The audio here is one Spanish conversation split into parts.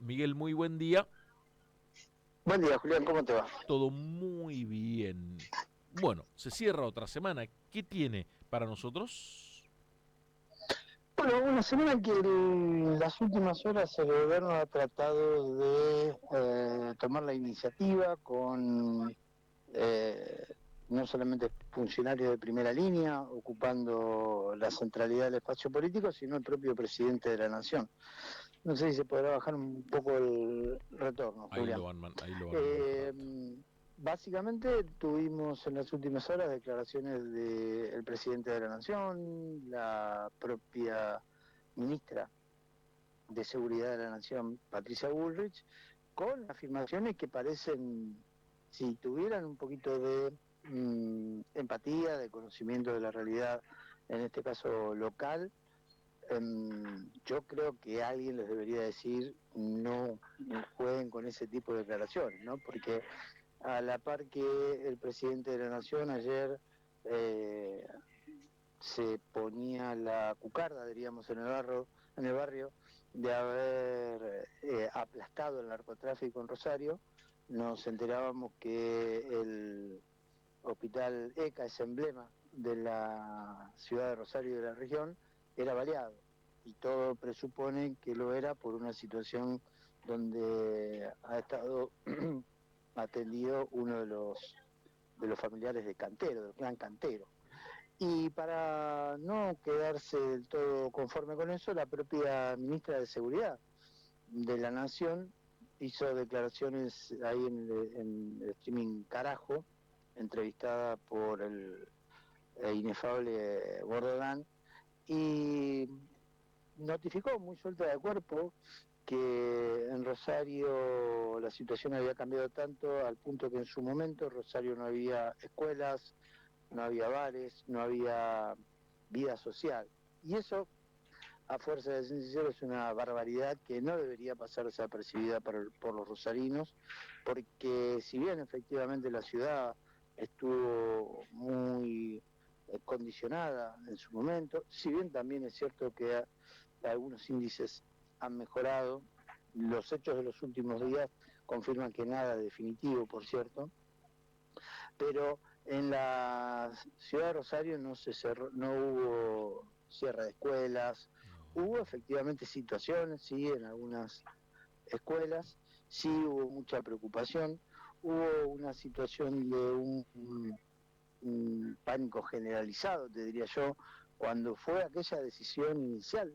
Miguel, muy buen día. Buen día, Julián, ¿cómo te va? Todo muy bien. Bueno, se cierra otra semana. ¿Qué tiene para nosotros? Bueno, una semana que en las últimas horas el gobierno ha tratado de tomar la iniciativa con eh, no solamente funcionarios de primera línea ocupando la centralidad del espacio político, sino el propio presidente de la Nación. No sé si se podrá bajar un poco el retorno, Julián. Ahí lo van Eh, manejando. Básicamente tuvimos en las últimas horas declaraciones del presidente de la Nación, la propia ministra de Seguridad de la Nación, Patricia Bullrich, con afirmaciones que parecen, si tuvieran un poquito de empatía, de conocimiento de la realidad, en este caso local, yo creo que alguien les debería decir no jueguen con ese tipo de declaraciones, ¿no? Porque a la par que el presidente de la Nación ayer eh, se ponía la cucarda, diríamos, en el barrio de haber aplastado el narcotráfico en Rosario, nos enterábamos que el hospital ECA, ese emblema de la ciudad de Rosario y de la región, era baleado. Y todo presupone que lo era por una situación donde ha estado atendido uno de los familiares de Cantero, del clan Cantero. Y para no quedarse del todo conforme con eso, la propia ministra de Seguridad de la Nación hizo declaraciones ahí en el streaming Carajo, entrevistada por el inefable Bordogán, y notificó muy suelta de cuerpo que en Rosario la situación había cambiado tanto al punto que en su momento en Rosario no había escuelas, no había bares, no había vida social. Y eso, a fuerza de ser sincero, es una barbaridad que no debería pasar desapercibida por los rosarinos, porque si bien efectivamente la ciudad estuvo muy condicionada en su momento, si bien también es cierto que algunos índices han mejorado, los hechos de los últimos días confirman que nada definitivo, por cierto, pero en la ciudad de Rosario no se cerró, no hubo cierre de escuelas, hubo efectivamente situaciones, sí, en algunas escuelas, sí hubo mucha preocupación, hubo una situación de un pánico generalizado, te diría yo, cuando fue aquella decisión inicial,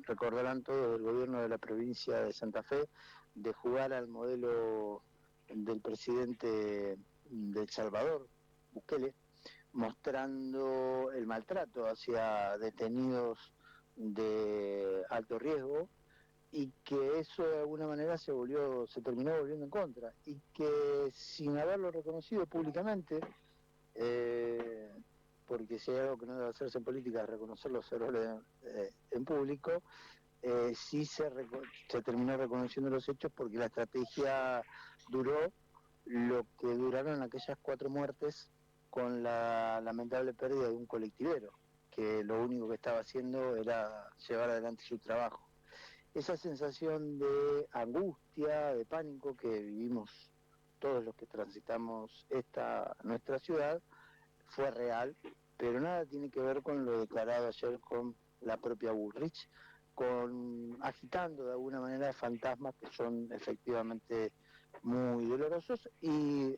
recordarán todos, del gobierno de la provincia de Santa Fe, de jugar al modelo del presidente de El Salvador, Bukele, mostrando el maltrato hacia detenidos de alto riesgo, y que eso de alguna manera se terminó volviendo en contra, y que sin haberlo reconocido públicamente, eh, porque si hay algo que no debe hacerse en política es reconocer los errores en público, sí se terminó reconociendo los hechos, porque la estrategia duró lo que duraron aquellas 4 muertes, con la lamentable pérdida de un colectivero, que lo único que estaba haciendo era llevar adelante su trabajo. Esa sensación de angustia, de pánico que vivimos todos los que transitamos nuestra ciudad, fue real, pero nada tiene que ver con lo declarado ayer con la propia Bullrich, con agitando de alguna manera fantasmas que son efectivamente muy dolorosos y,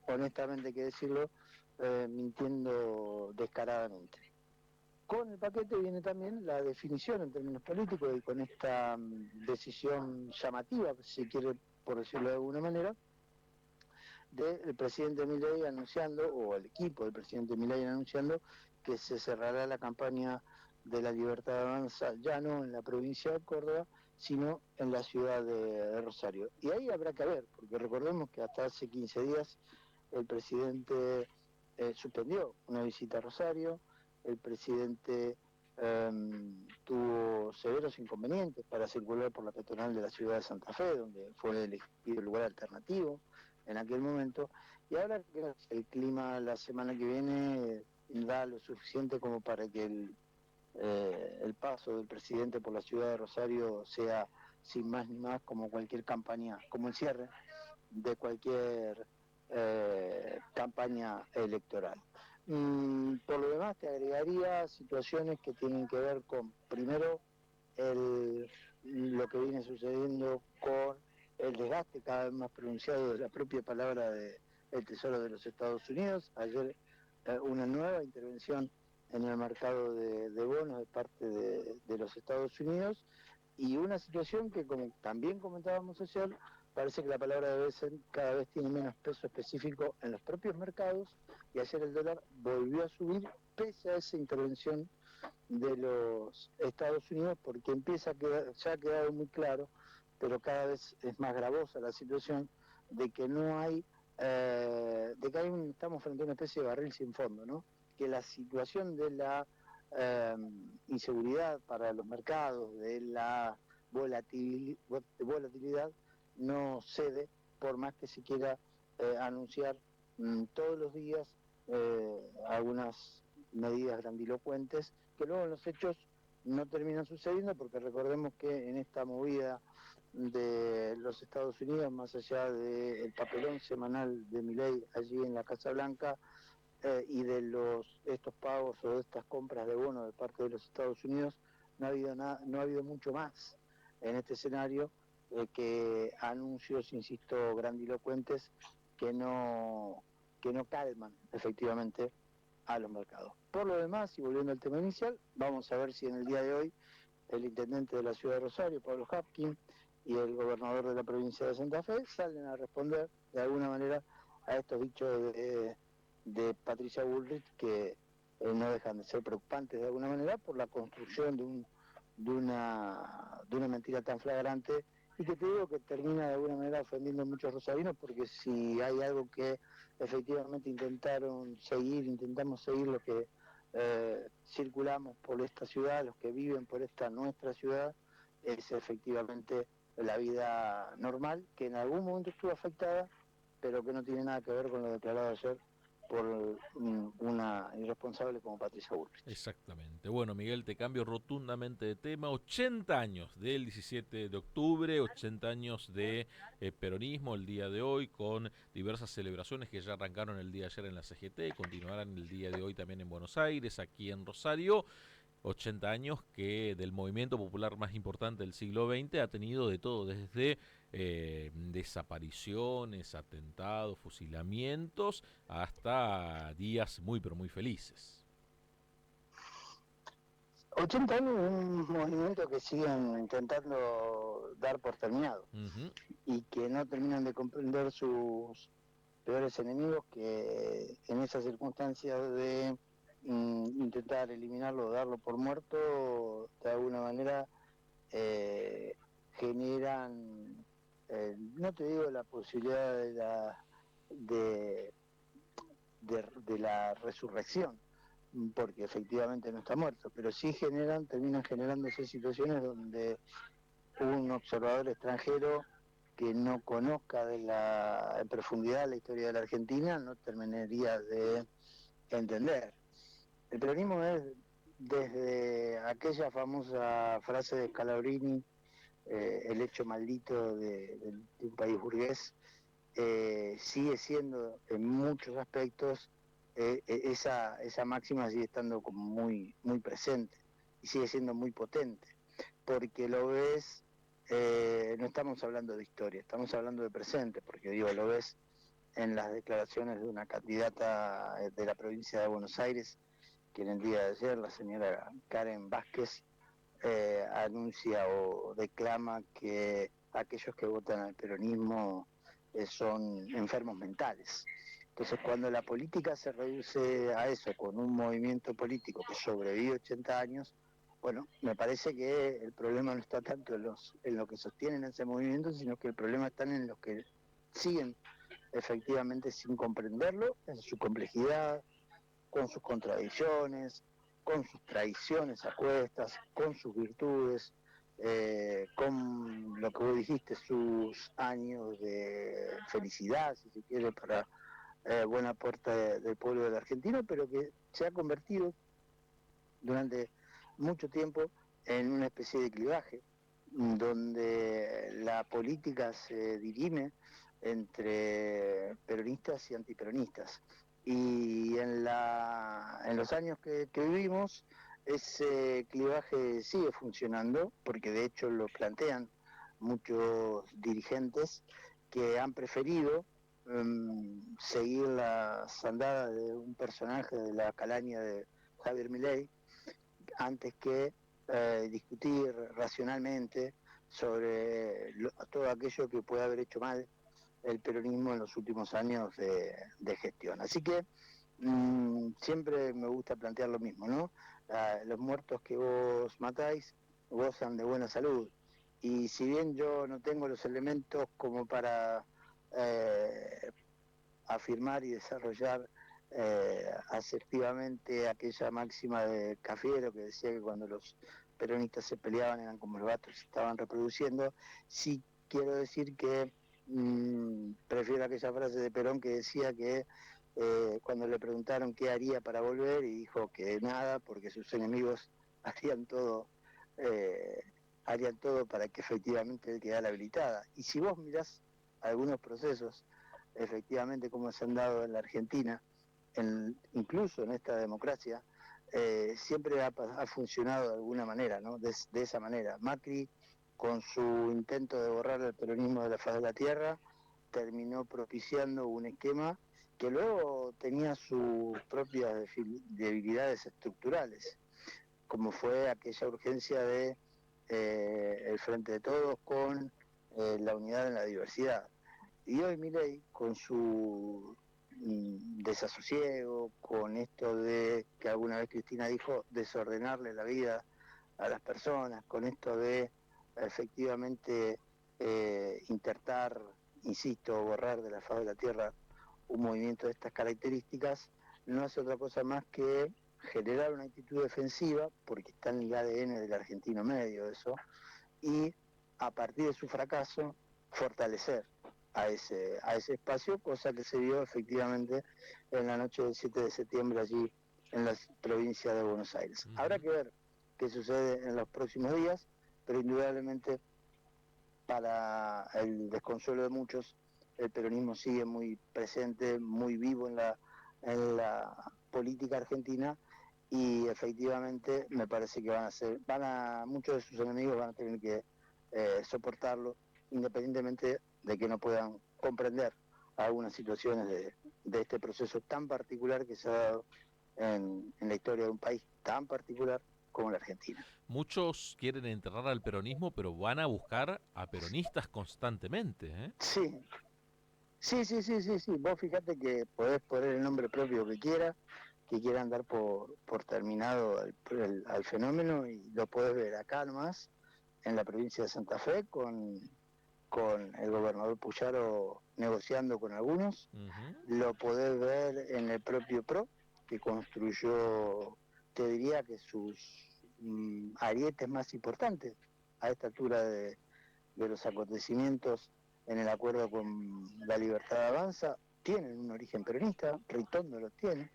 honestamente hay que decirlo, mintiendo descaradamente. Con el paquete viene también la definición en términos políticos, y con esta decisión llamativa, si quiere, por decirlo de alguna manera, del presidente Milei anunciando, o el equipo del presidente Milei anunciando, que se cerrará la campaña de la Libertad de Avanza, ya no en la provincia de Córdoba, sino en la ciudad de Rosario. Y ahí habrá que ver, porque recordemos que hasta hace 15 días el presidente suspendió una visita a Rosario, el presidente tuvo severos inconvenientes para circular por la peatonal de la ciudad de Santa Fe, donde fue elegido el lugar alternativo en aquel momento, y ahora que el clima la semana que viene da lo suficiente como para que el paso del presidente por la ciudad de Rosario sea sin más ni más, como cualquier campaña, como el cierre de cualquier campaña electoral. Por lo demás, te agregaría situaciones que tienen que ver con, primero, lo que viene sucediendo con el desgaste cada vez más pronunciado de la propia palabra del Tesoro de los Estados Unidos. Ayer una nueva intervención en el mercado de bonos de parte de los Estados Unidos, y una situación que, como también comentábamos ayer, parece que la palabra de Besen cada vez tiene menos peso específico en los propios mercados, y ayer el dólar volvió a subir pese a esa intervención de los Estados Unidos, porque ya ha quedado muy claro, pero cada vez es más gravosa la situación, de que no hay, estamos frente a una especie de barril sin fondo, ¿no? Que la situación de la inseguridad para los mercados, de la volatilidad, no cede, por más que se quiera anunciar todos los días algunas medidas grandilocuentes, que luego en los hechos no terminan sucediendo, porque recordemos que en esta movida de los Estados Unidos, más allá del papelón semanal de Milei allí en la Casa Blanca, y de estos pagos o de estas compras de bonos de parte de los Estados Unidos, no ha habido mucho más en este escenario que anuncios, insisto, grandilocuentes que no calman efectivamente a los mercados. Por lo demás, y volviendo al tema inicial, vamos a ver si en el día de hoy el intendente de la ciudad de Rosario, Pablo Hapkin, y el gobernador de la provincia de Santa Fe salen a responder de alguna manera a estos dichos de Patricia Bullrich, que no dejan de ser preocupantes de alguna manera por la construcción de una mentira tan flagrante, y que te digo que termina de alguna manera ofendiendo a muchos rosarinos, porque si hay algo que efectivamente intentamos seguir los que circulamos por esta ciudad, los que viven por esta nuestra ciudad, es efectivamente la vida normal, que en algún momento estuvo afectada, pero que no tiene nada que ver con lo declarado ayer por una irresponsable como Patricia Bullrich. Exactamente. Bueno, Miguel, te cambio rotundamente de tema. 80 años del 17 de octubre, 80 años de peronismo el día de hoy, con diversas celebraciones que ya arrancaron el día de ayer en la CGT, continuarán el día de hoy también en Buenos Aires, aquí en Rosario. 80 años que del movimiento popular más importante del siglo XX ha tenido de todo, desde desapariciones, atentados, fusilamientos, hasta días muy pero muy felices. 80 años de un movimiento que siguen intentando dar por terminado, y que no terminan de comprender sus peores enemigos, que en esas circunstancias de intentar eliminarlo, darlo por muerto, de alguna manera generan, no te digo la posibilidad de la resurrección, porque efectivamente no está muerto, pero sí terminan generándose situaciones donde un observador extranjero que no conozca en profundidad la historia de la Argentina no terminaría de entender. El peronismo es, desde aquella famosa frase de Scalabrini, el hecho maldito de un país burgués, sigue siendo en muchos aspectos, esa máxima sigue estando como muy, muy presente, y sigue siendo muy potente, porque lo ves, no estamos hablando de historia, estamos hablando de presente, porque lo ves en las declaraciones de una candidata de la provincia de Buenos Aires, que en el día de ayer, la señora Karen Vázquez, anuncia o declama que aquellos que votan al peronismo son enfermos mentales. Entonces, cuando la política se reduce a eso, con un movimiento político que sobrevive 80 años, bueno, me parece que el problema no está tanto en lo que sostienen ese movimiento, sino que el problema está en los que siguen efectivamente sin comprenderlo, en su complejidad, con sus contradicciones, con sus traiciones a cuestas, con sus virtudes, con lo que vos dijiste, sus años de felicidad, si se quiere, para buena parte del pueblo de la Argentina, pero que se ha convertido durante mucho tiempo en una especie de clivaje donde la política se dirime entre peronistas y antiperonistas. Y en los años que vivimos, ese clivaje sigue funcionando, porque de hecho lo plantean muchos dirigentes que han preferido seguir las andadas de un personaje de la calaña de Javier Milei antes que discutir racionalmente sobre todo aquello que puede haber hecho mal el peronismo en los últimos años de gestión. Así que siempre me gusta plantear lo mismo, ¿no? Los muertos que vos matáis gozan de buena salud. Y si bien yo no tengo los elementos como para afirmar y desarrollar asertivamente aquella máxima de Cafiero que decía que cuando los peronistas se peleaban eran como los gatos se estaban reproduciendo, sí quiero decir que prefiero aquella frase de Perón que decía que cuando le preguntaron qué haría para volver y dijo que nada porque sus enemigos harían todo eh, harían todo para que efectivamente él quedara habilitada. Y si vos mirás algunos procesos efectivamente cómo se han dado en la Argentina, incluso en esta democracia, siempre ha funcionado de alguna manera, ¿no? De esa manera. Macri, con su intento de borrar el peronismo de la faz de la tierra, terminó propiciando un esquema que luego tenía sus propias debilidades estructurales, como fue aquella urgencia de el Frente de Todos con la unidad en la diversidad. Y hoy Milei, con su desasosiego, con esto de que alguna vez Cristina dijo, desordenarle la vida a las personas, con esto de efectivamente intentar, insisto, borrar de la faz de la tierra un movimiento de estas características, no hace otra cosa más que generar una actitud defensiva, porque está en el ADN del argentino medio eso, y a partir de su fracaso fortalecer a ese espacio, cosa que se vio efectivamente en la noche del 7 de septiembre allí en la provincia de Buenos Aires. Habrá que ver qué sucede en los próximos días, pero indudablemente para el desconsuelo de muchos, el peronismo sigue muy presente, muy vivo en la política argentina y efectivamente me parece que muchos de sus enemigos van a tener que soportarlo, independientemente de que no puedan comprender algunas situaciones de este proceso tan particular que se ha dado en la historia de un país tan particular como la Argentina. Muchos quieren enterrar al peronismo, pero van a buscar a peronistas constantemente, ¿eh? Sí, sí. Vos fíjate que podés poner el nombre propio que quieran dar por terminado al fenómeno y lo podés ver acá nomás, en la provincia de Santa Fe, con el gobernador Puyaro negociando con algunos, lo podés ver en el propio PRO, que construyó, te diría que sus arietes más importantes a esta altura de los acontecimientos en el acuerdo con la Libertad Avanza, tienen un origen peronista, Ritondo lo tiene,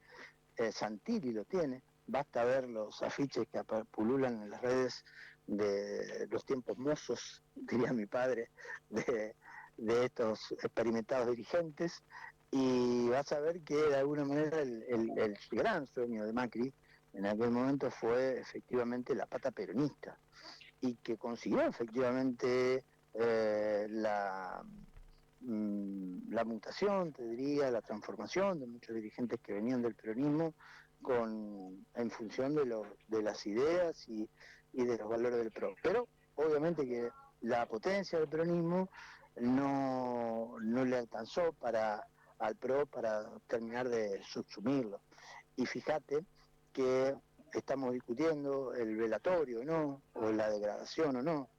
Santilli lo tiene, basta ver los afiches que pululan en las redes de los tiempos mozos, diría mi padre, de estos experimentados dirigentes, y vas a ver que de alguna manera el gran sueño de Macri en aquel momento fue efectivamente la pata peronista, y que consiguió efectivamente la mutación, te diría, la transformación de muchos dirigentes que venían del peronismo en función de las ideas y de los valores del PRO. Pero obviamente que la potencia del peronismo no le alcanzó al PRO para terminar de subsumirlo. Y fíjate que estamos discutiendo el velatorio o no, o la degradación o no,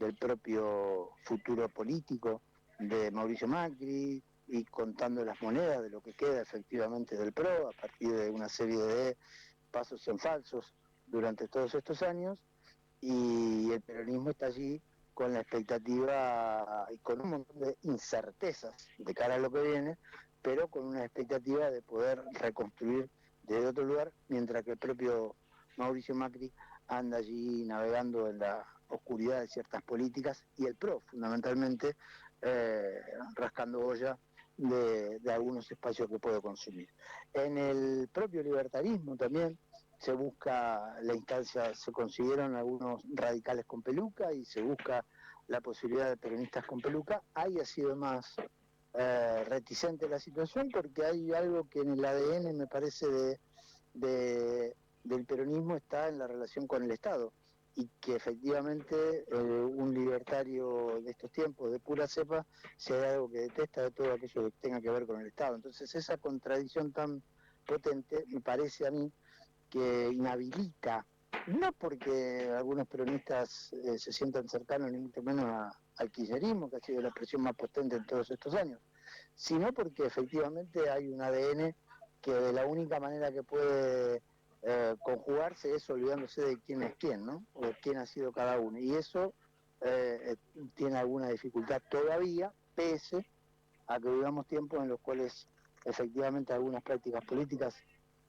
del propio futuro político de Mauricio Macri y contando las monedas de lo que queda efectivamente del PRO a partir de una serie de pasos en falsos durante todos estos años, y el peronismo está allí con la expectativa y con un montón de incertezas de cara a lo que viene, pero con una expectativa de poder reconstruir desde otro lugar, mientras que el propio Mauricio Macri anda allí navegando oscuridad de ciertas políticas y el PRO, fundamentalmente, rascando olla de algunos espacios que puede consumir. En el propio libertarismo también se busca la instancia, se consiguieron algunos radicales con peluca y se busca la posibilidad de peronistas con peluca. Ahí ha sido más reticente la situación porque hay algo que en el ADN me parece del peronismo está en la relación con el Estado y que efectivamente un libertario de estos tiempos de pura cepa si hay algo que detesta de todo aquello que tenga que ver con el Estado. Entonces esa contradicción tan potente me parece a mí que inhabilita, no porque algunos peronistas se sientan cercanos ni mucho menos al kirchnerismo, que ha sido la expresión más potente en todos estos años, sino porque efectivamente hay un ADN que de la única manera que puede conjugarse es olvidándose de quién es quién, ¿no? O de quién ha sido cada uno. Y eso tiene alguna dificultad todavía, pese a que vivamos tiempos en los cuales efectivamente algunas prácticas políticas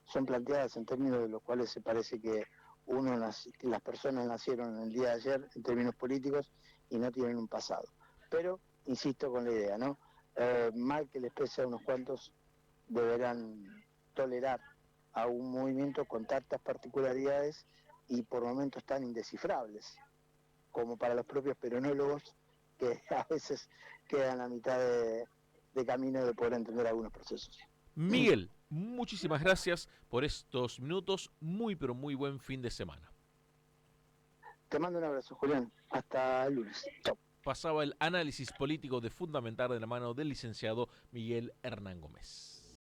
son planteadas en términos de los cuales se parece que que las personas nacieron el día de ayer en términos políticos y no tienen un pasado. Pero insisto con la idea, ¿no? Mal que les pese a unos cuantos, deberán tolerar a un movimiento con tantas particularidades y por momentos tan indescifrables, como para los propios peronólogos, que a veces quedan a mitad de camino de poder entender algunos procesos. Miguel, muchísimas gracias por estos minutos. Muy, pero muy buen fin de semana. Te mando un abrazo, Julián. Hasta el lunes. Chao. Pasaba el análisis político de Fundamental de la mano del licenciado Miguel Hernán Gómez.